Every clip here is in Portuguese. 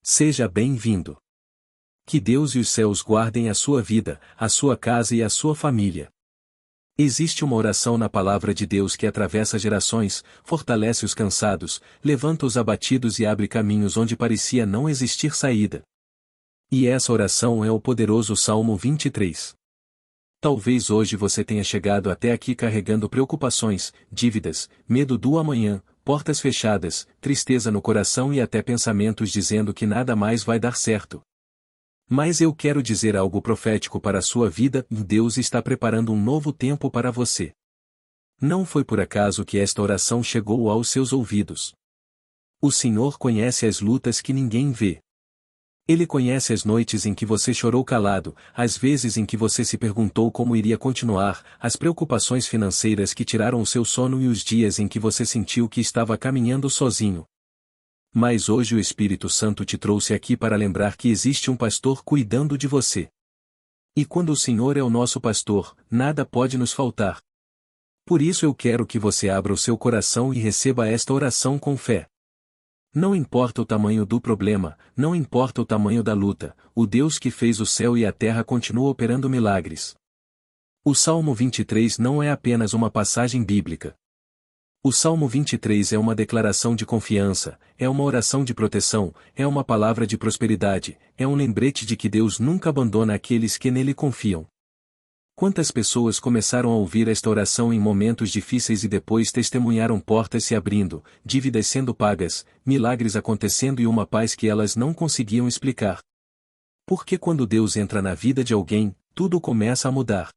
Seja bem-vindo. Que Deus e os céus guardem a sua vida, a sua casa e a sua família. Existe uma oração na palavra de Deus que atravessa gerações, fortalece os cansados, levanta os abatidos e abre caminhos onde parecia não existir saída. E essa oração é o poderoso Salmo 23. Talvez hoje você tenha chegado até aqui carregando preocupações, dívidas, medo do amanhã, portas fechadas, tristeza no coração e até pensamentos dizendo que nada mais vai dar certo. Mas eu quero dizer algo profético para a sua vida: Deus está preparando um novo tempo para você. Não foi por acaso que esta oração chegou aos seus ouvidos. O Senhor conhece as lutas que ninguém vê. Ele conhece as noites em que você chorou calado, as vezes em que você se perguntou como iria continuar, as preocupações financeiras que tiraram o seu sono e os dias em que você sentiu que estava caminhando sozinho. Mas hoje o Espírito Santo te trouxe aqui para lembrar que existe um pastor cuidando de você. E quando o Senhor é o nosso pastor, nada pode nos faltar. Por isso eu quero que você abra o seu coração e receba esta oração com fé. Não importa o tamanho do problema, não importa o tamanho da luta, o Deus que fez o céu e a terra continua operando milagres. O Salmo 23 não é apenas uma passagem bíblica. O Salmo 23 é uma declaração de confiança, é uma oração de proteção, é uma palavra de prosperidade, é um lembrete de que Deus nunca abandona aqueles que nele confiam. Quantas pessoas começaram a ouvir esta oração em momentos difíceis e depois testemunharam portas se abrindo, dívidas sendo pagas, milagres acontecendo e uma paz que elas não conseguiam explicar? Porque quando Deus entra na vida de alguém, tudo começa a mudar.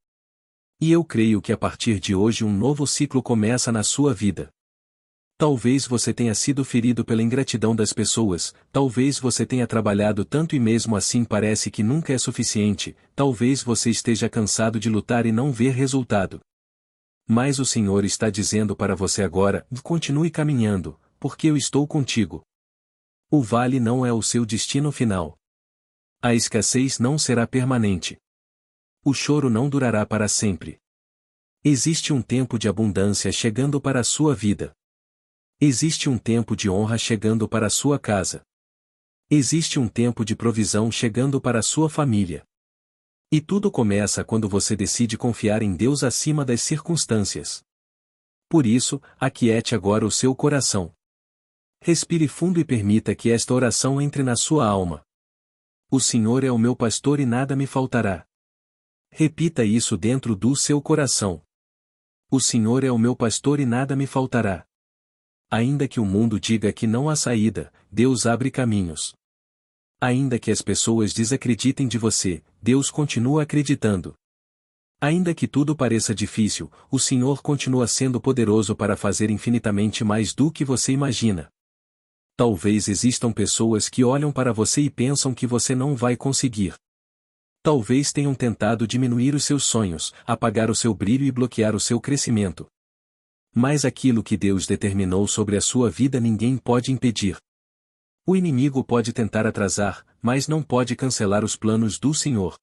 E eu creio que a partir de hoje um novo ciclo começa na sua vida. Talvez você tenha sido ferido pela ingratidão das pessoas, talvez você tenha trabalhado tanto e mesmo assim parece que nunca é suficiente, talvez você esteja cansado de lutar e não ver resultado. Mas o Senhor está dizendo para você agora: continue caminhando, porque eu estou contigo. O vale não é o seu destino final. A escassez não será permanente. O choro não durará para sempre. Existe um tempo de abundância chegando para a sua vida. Existe um tempo de honra chegando para a sua casa. Existe um tempo de provisão chegando para a sua família. E tudo começa quando você decide confiar em Deus acima das circunstâncias. Por isso, aquiete agora o seu coração. Respire fundo e permita que esta oração entre na sua alma. O Senhor é o meu pastor e nada me faltará. Repita isso dentro do seu coração. O Senhor é o meu pastor e nada me faltará. Ainda que o mundo diga que não há saída, Deus abre caminhos. Ainda que as pessoas desacreditem de você, Deus continua acreditando. Ainda que tudo pareça difícil, o Senhor continua sendo poderoso para fazer infinitamente mais do que você imagina. Talvez existam pessoas que olham para você e pensam que você não vai conseguir. Talvez tenham tentado diminuir os seus sonhos, apagar o seu brilho e bloquear o seu crescimento. Mas aquilo que Deus determinou sobre a sua vida ninguém pode impedir. O inimigo pode tentar atrasar, mas não pode cancelar os planos do Senhor.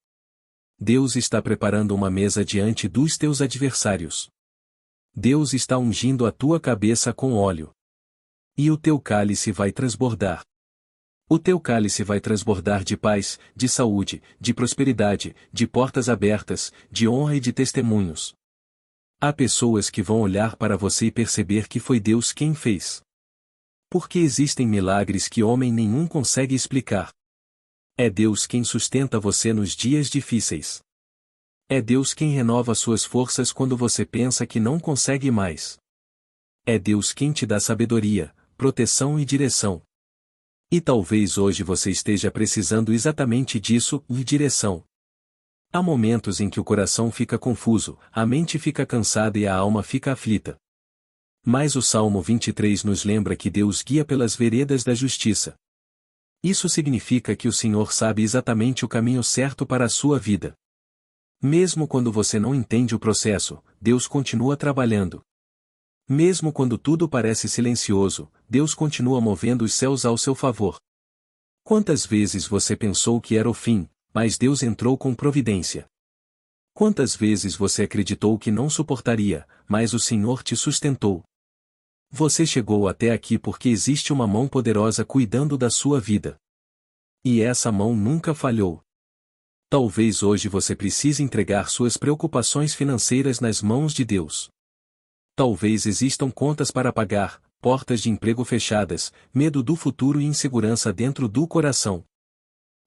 Deus está preparando uma mesa diante dos teus adversários. Deus está ungindo a tua cabeça com óleo. E o teu cálice vai transbordar. O teu cálice vai transbordar de paz, de saúde, de prosperidade, de portas abertas, de honra e de testemunhos. Há pessoas que vão olhar para você e perceber que foi Deus quem fez. Porque existem milagres que homem nenhum consegue explicar. É Deus quem sustenta você nos dias difíceis. É Deus quem renova suas forças quando você pensa que não consegue mais. É Deus quem te dá sabedoria, proteção e direção. E talvez hoje você esteja precisando exatamente disso, de direção. Há momentos em que o coração fica confuso, a mente fica cansada e a alma fica aflita. Mas o Salmo 23 nos lembra que Deus guia pelas veredas da justiça. Isso significa que o Senhor sabe exatamente o caminho certo para a sua vida. Mesmo quando você não entende o processo, Deus continua trabalhando. Mesmo quando tudo parece silencioso, Deus continua movendo os céus ao seu favor. Quantas vezes você pensou que era o fim, mas Deus entrou com providência? Quantas vezes você acreditou que não suportaria, mas o Senhor te sustentou? Você chegou até aqui porque existe uma mão poderosa cuidando da sua vida. E essa mão nunca falhou. Talvez hoje você precise entregar suas preocupações financeiras nas mãos de Deus. Talvez existam contas para pagar, portas de emprego fechadas, medo do futuro e insegurança dentro do coração.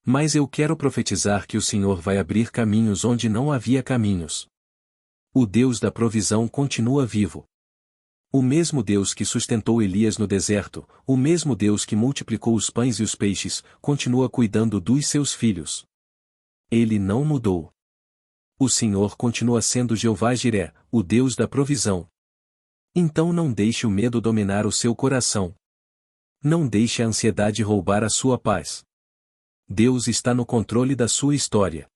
Mas eu quero profetizar que o Senhor vai abrir caminhos onde não havia caminhos. O Deus da provisão continua vivo. O mesmo Deus que sustentou Elias no deserto, o mesmo Deus que multiplicou os pães e os peixes, continua cuidando dos seus filhos. Ele não mudou. O Senhor continua sendo Jeová Jiré, o Deus da provisão. Então não deixe o medo dominar o seu coração. Não deixe a ansiedade roubar a sua paz. Deus está no controle da sua história.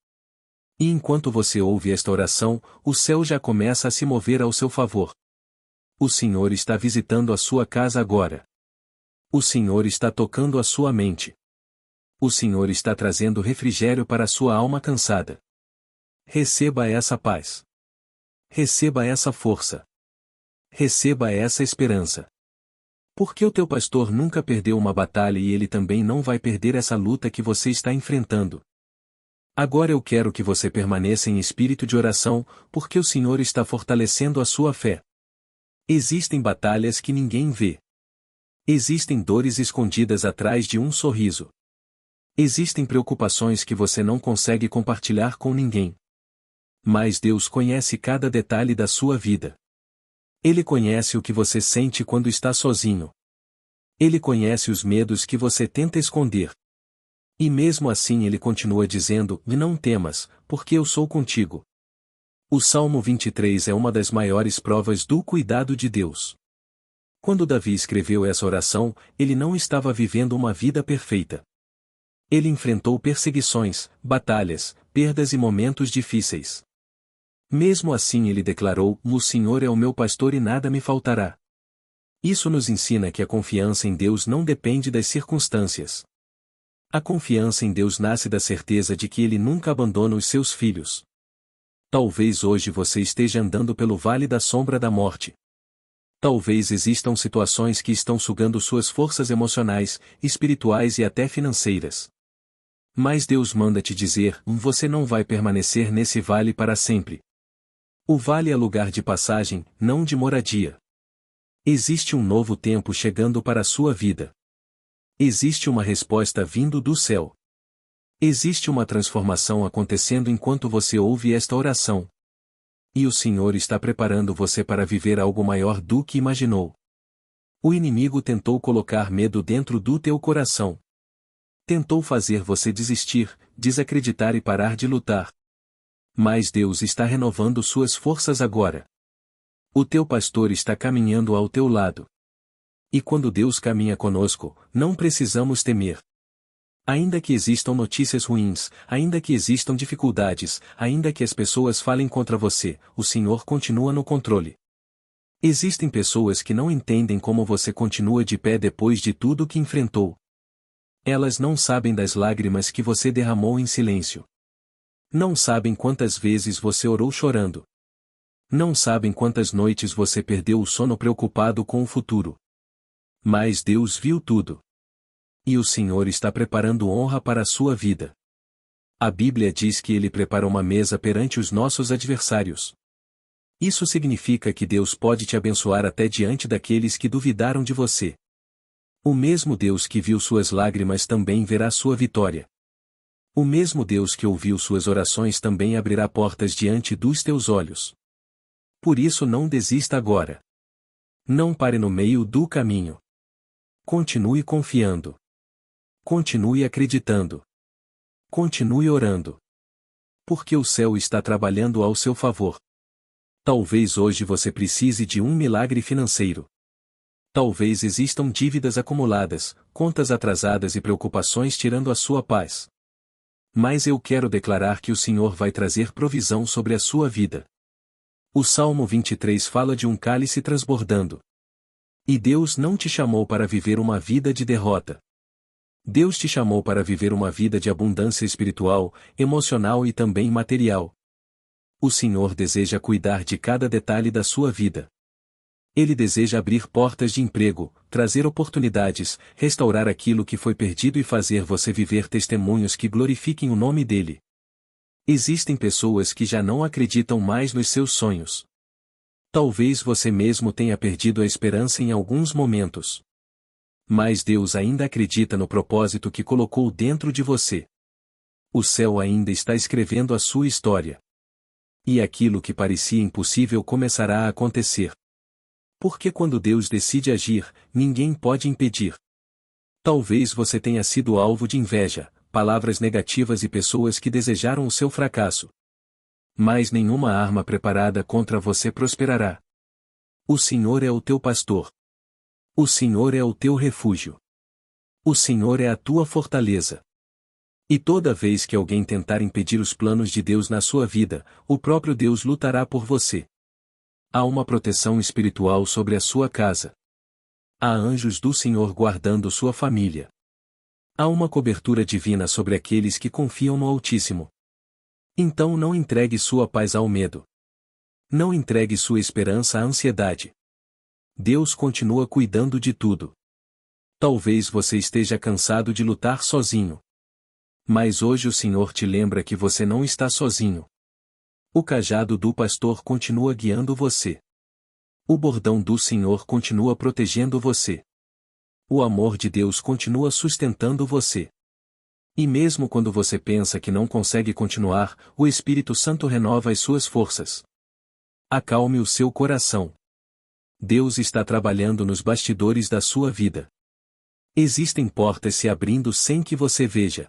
E enquanto você ouve esta oração, o céu já começa a se mover ao seu favor. O Senhor está visitando a sua casa agora. O Senhor está tocando a sua mente. O Senhor está trazendo refrigério para a sua alma cansada. Receba essa paz. Receba essa força. Receba essa esperança. Porque o teu pastor nunca perdeu uma batalha e ele também não vai perder essa luta que você está enfrentando. Agora eu quero que você permaneça em espírito de oração, porque o Senhor está fortalecendo a sua fé. Existem batalhas que ninguém vê. Existem dores escondidas atrás de um sorriso. Existem preocupações que você não consegue compartilhar com ninguém. Mas Deus conhece cada detalhe da sua vida. Ele conhece o que você sente quando está sozinho. Ele conhece os medos que você tenta esconder. E mesmo assim ele continua dizendo: não temas, porque eu sou contigo. O Salmo 23 é uma das maiores provas do cuidado de Deus. Quando Davi escreveu essa oração, ele não estava vivendo uma vida perfeita. Ele enfrentou perseguições, batalhas, perdas e momentos difíceis. Mesmo assim ele declarou: o Senhor é o meu pastor e nada me faltará. Isso nos ensina que a confiança em Deus não depende das circunstâncias. A confiança em Deus nasce da certeza de que Ele nunca abandona os seus filhos. Talvez hoje você esteja andando pelo vale da sombra da morte. Talvez existam situações que estão sugando suas forças emocionais, espirituais e até financeiras. Mas Deus manda te dizer: você não vai permanecer nesse vale para sempre. O vale é lugar de passagem, não de moradia. Existe um novo tempo chegando para a sua vida. Existe uma resposta vindo do céu. Existe uma transformação acontecendo enquanto você ouve esta oração. E o Senhor está preparando você para viver algo maior do que imaginou. O inimigo tentou colocar medo dentro do teu coração. Tentou fazer você desistir, desacreditar e parar de lutar. Mas Deus está renovando suas forças agora. O teu pastor está caminhando ao teu lado. E quando Deus caminha conosco, não precisamos temer. Ainda que existam notícias ruins, ainda que existam dificuldades, ainda que as pessoas falem contra você, o Senhor continua no controle. Existem pessoas que não entendem como você continua de pé depois de tudo que enfrentou. Elas não sabem das lágrimas que você derramou em silêncio. Não sabem quantas vezes você orou chorando. Não sabem quantas noites você perdeu o sono preocupado com o futuro. Mas Deus viu tudo. E o Senhor está preparando honra para a sua vida. A Bíblia diz que Ele prepara uma mesa perante os nossos adversários. Isso significa que Deus pode te abençoar até diante daqueles que duvidaram de você. O mesmo Deus que viu suas lágrimas também verá sua vitória. O mesmo Deus que ouviu suas orações também abrirá portas diante dos teus olhos. Por isso não desista agora. Não pare no meio do caminho. Continue confiando. Continue acreditando. Continue orando. Porque o céu está trabalhando ao seu favor. Talvez hoje você precise de um milagre financeiro. Talvez existam dívidas acumuladas, contas atrasadas e preocupações tirando a sua paz. Mas eu quero declarar que o Senhor vai trazer provisão sobre a sua vida. O Salmo 23 fala de um cálice transbordando. E Deus não te chamou para viver uma vida de derrota. Deus te chamou para viver uma vida de abundância espiritual, emocional e também material. O Senhor deseja cuidar de cada detalhe da sua vida. Ele deseja abrir portas de emprego, trazer oportunidades, restaurar aquilo que foi perdido e fazer você viver testemunhos que glorifiquem o nome dele. Existem pessoas que já não acreditam mais nos seus sonhos. Talvez você mesmo tenha perdido a esperança em alguns momentos. Mas Deus ainda acredita no propósito que colocou dentro de você. O céu ainda está escrevendo a sua história. E aquilo que parecia impossível começará a acontecer. Porque quando Deus decide agir, ninguém pode impedir. Talvez você tenha sido alvo de inveja, palavras negativas e pessoas que desejaram o seu fracasso. Mas nenhuma arma preparada contra você prosperará. O Senhor é o teu pastor. O Senhor é o teu refúgio. O Senhor é a tua fortaleza. E toda vez que alguém tentar impedir os planos de Deus na sua vida, o próprio Deus lutará por você. Há uma proteção espiritual sobre a sua casa. Há anjos do Senhor guardando sua família. Há uma cobertura divina sobre aqueles que confiam no Altíssimo. Então não entregue sua paz ao medo. Não entregue sua esperança à ansiedade. Deus continua cuidando de tudo. Talvez você esteja cansado de lutar sozinho. Mas hoje o Senhor te lembra que você não está sozinho. O cajado do pastor continua guiando você. O bordão do Senhor continua protegendo você. O amor de Deus continua sustentando você. E mesmo quando você pensa que não consegue continuar, o Espírito Santo renova as suas forças. Acalme o seu coração. Deus está trabalhando nos bastidores da sua vida. Existem portas se abrindo sem que você veja.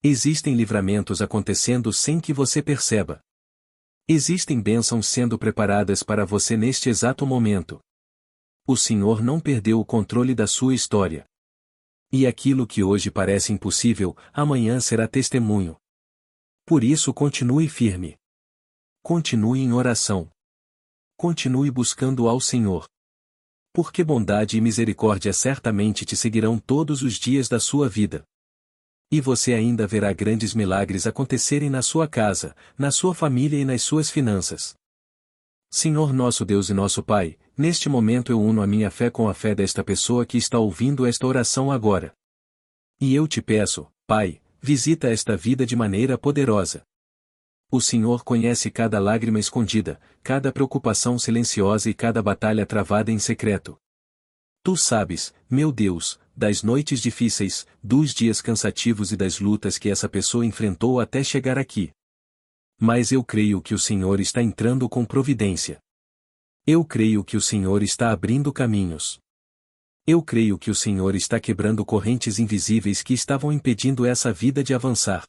Existem livramentos acontecendo sem que você perceba. Existem bênçãos sendo preparadas para você neste exato momento. O Senhor não perdeu o controle da sua história. E aquilo que hoje parece impossível, amanhã será testemunho. Por isso continue firme. Continue em oração. Continue buscando ao Senhor. Porque bondade e misericórdia certamente te seguirão todos os dias da sua vida. E você ainda verá grandes milagres acontecerem na sua casa, na sua família e nas suas finanças. Senhor nosso Deus e nosso Pai, neste momento eu uno a minha fé com a fé desta pessoa que está ouvindo esta oração agora. E eu te peço, Pai, visita esta vida de maneira poderosa. O Senhor conhece cada lágrima escondida, cada preocupação silenciosa e cada batalha travada em secreto. Tu sabes, meu Deus, das noites difíceis, dos dias cansativos e das lutas que essa pessoa enfrentou até chegar aqui. Mas eu creio que o Senhor está entrando com providência. Eu creio que o Senhor está abrindo caminhos. Eu creio que o Senhor está quebrando correntes invisíveis que estavam impedindo essa vida de avançar.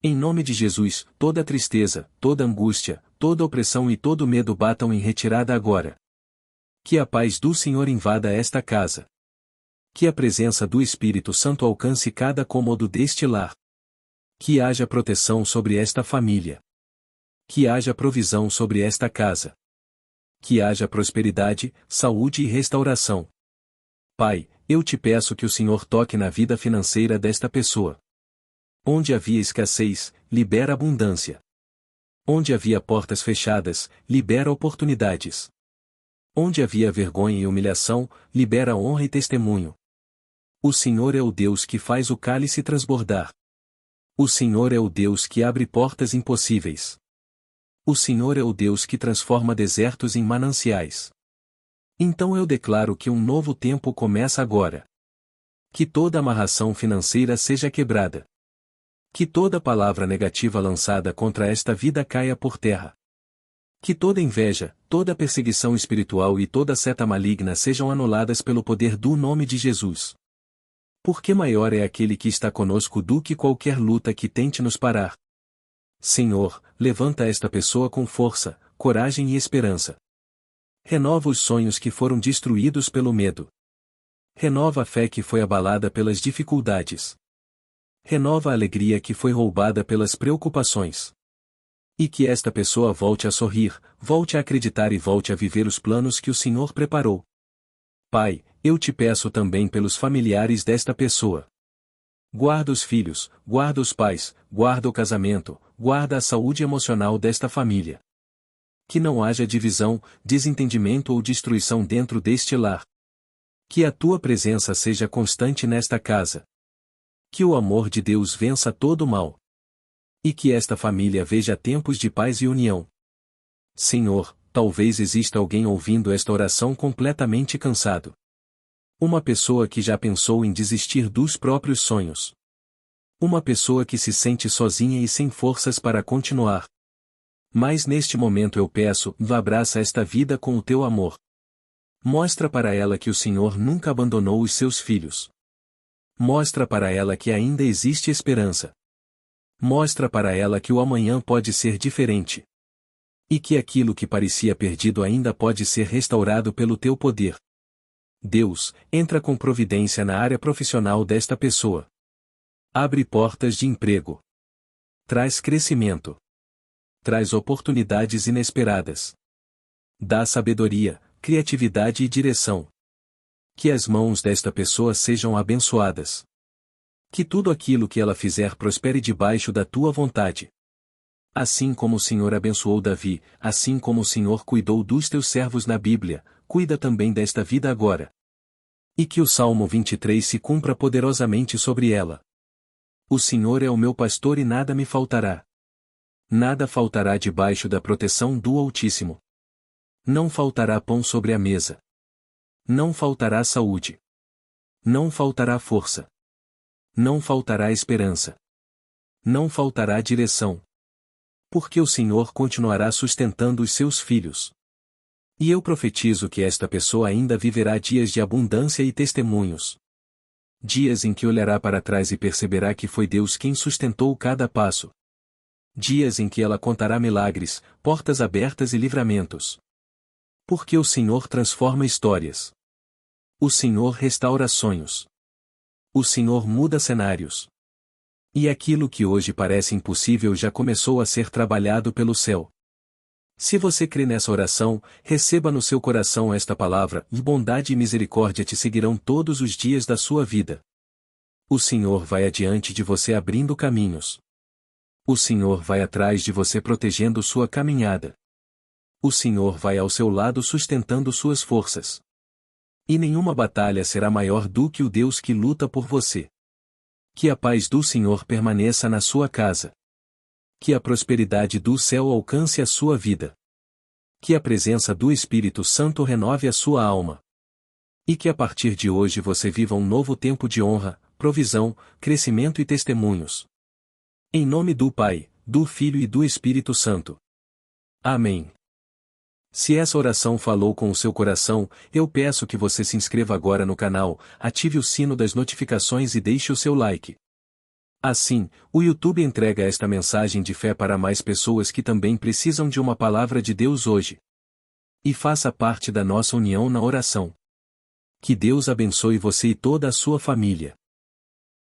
Em nome de Jesus, toda tristeza, toda angústia, toda opressão e todo medo batam em retirada agora. Que a paz do Senhor invada esta casa. Que a presença do Espírito Santo alcance cada cômodo deste lar. Que haja proteção sobre esta família. Que haja provisão sobre esta casa. Que haja prosperidade, saúde e restauração. Pai, eu te peço que o Senhor toque na vida financeira desta pessoa. Onde havia escassez, libera abundância. Onde havia portas fechadas, libera oportunidades. Onde havia vergonha e humilhação, libera honra e testemunho. O Senhor é o Deus que faz o cálice transbordar. O Senhor é o Deus que abre portas impossíveis. O Senhor é o Deus que transforma desertos em mananciais. Então eu declaro que um novo tempo começa agora. Que toda amarração financeira seja quebrada. Que toda palavra negativa lançada contra esta vida caia por terra. Que toda inveja, toda perseguição espiritual e toda seta maligna sejam anuladas pelo poder do nome de Jesus. Porque maior é aquele que está conosco do que qualquer luta que tente nos parar. Senhor, levanta esta pessoa com força, coragem e esperança. Renova os sonhos que foram destruídos pelo medo. Renova a fé que foi abalada pelas dificuldades. Renova a alegria que foi roubada pelas preocupações. E que esta pessoa volte a sorrir, volte a acreditar e volte a viver os planos que o Senhor preparou. Pai, eu te peço também pelos familiares desta pessoa. Guarda os filhos, guarda os pais, guarda o casamento, guarda a saúde emocional desta família. Que não haja divisão, desentendimento ou destruição dentro deste lar. Que a tua presença seja constante nesta casa. Que o amor de Deus vença todo o mal. E que esta família veja tempos de paz e união. Senhor, talvez exista alguém ouvindo esta oração completamente cansado. Uma pessoa que já pensou em desistir dos próprios sonhos. Uma pessoa que se sente sozinha e sem forças para continuar. Mas neste momento eu peço, abraça esta vida com o teu amor. Mostra para ela que o Senhor nunca abandonou os seus filhos. Mostra para ela que ainda existe esperança. Mostra para ela que o amanhã pode ser diferente. E que aquilo que parecia perdido ainda pode ser restaurado pelo teu poder. Deus, entra com providência na área profissional desta pessoa. Abre portas de emprego. Traz crescimento. Traz oportunidades inesperadas. Dá sabedoria, criatividade e direção. Que as mãos desta pessoa sejam abençoadas. Que tudo aquilo que ela fizer prospere debaixo da tua vontade. Assim como o Senhor abençoou Davi, assim como o Senhor cuidou dos teus servos na Bíblia, cuida também desta vida agora. E que o Salmo 23 se cumpra poderosamente sobre ela. O Senhor é o meu pastor e nada me faltará. Nada faltará debaixo da proteção do Altíssimo. Não faltará pão sobre a mesa. Não faltará saúde. Não faltará força. Não faltará esperança. Não faltará direção. Porque o Senhor continuará sustentando os seus filhos. E eu profetizo que esta pessoa ainda viverá dias de abundância e testemunhos. Dias em que olhará para trás e perceberá que foi Deus quem sustentou cada passo. Dias em que ela contará milagres, portas abertas e livramentos. Porque o Senhor transforma histórias. O Senhor restaura sonhos. O Senhor muda cenários. E aquilo que hoje parece impossível já começou a ser trabalhado pelo céu. Se você crê nessa oração, receba no seu coração esta palavra: bondade e misericórdia te seguirão todos os dias da sua vida. O Senhor vai adiante de você abrindo caminhos. O Senhor vai atrás de você protegendo sua caminhada. O Senhor vai ao seu lado sustentando suas forças. E nenhuma batalha será maior do que o Deus que luta por você. Que a paz do Senhor permaneça na sua casa. Que a prosperidade do céu alcance a sua vida. Que a presença do Espírito Santo renove a sua alma. E que a partir de hoje você viva um novo tempo de honra, provisão, crescimento e testemunhos. Em nome do Pai, do Filho e do Espírito Santo. Amém. Se essa oração falou com o seu coração, eu peço que você se inscreva agora no canal, ative o sino das notificações e deixe o seu like. Assim, o YouTube entrega esta mensagem de fé para mais pessoas que também precisam de uma palavra de Deus hoje. E faça parte da nossa união na oração. Que Deus abençoe você e toda a sua família.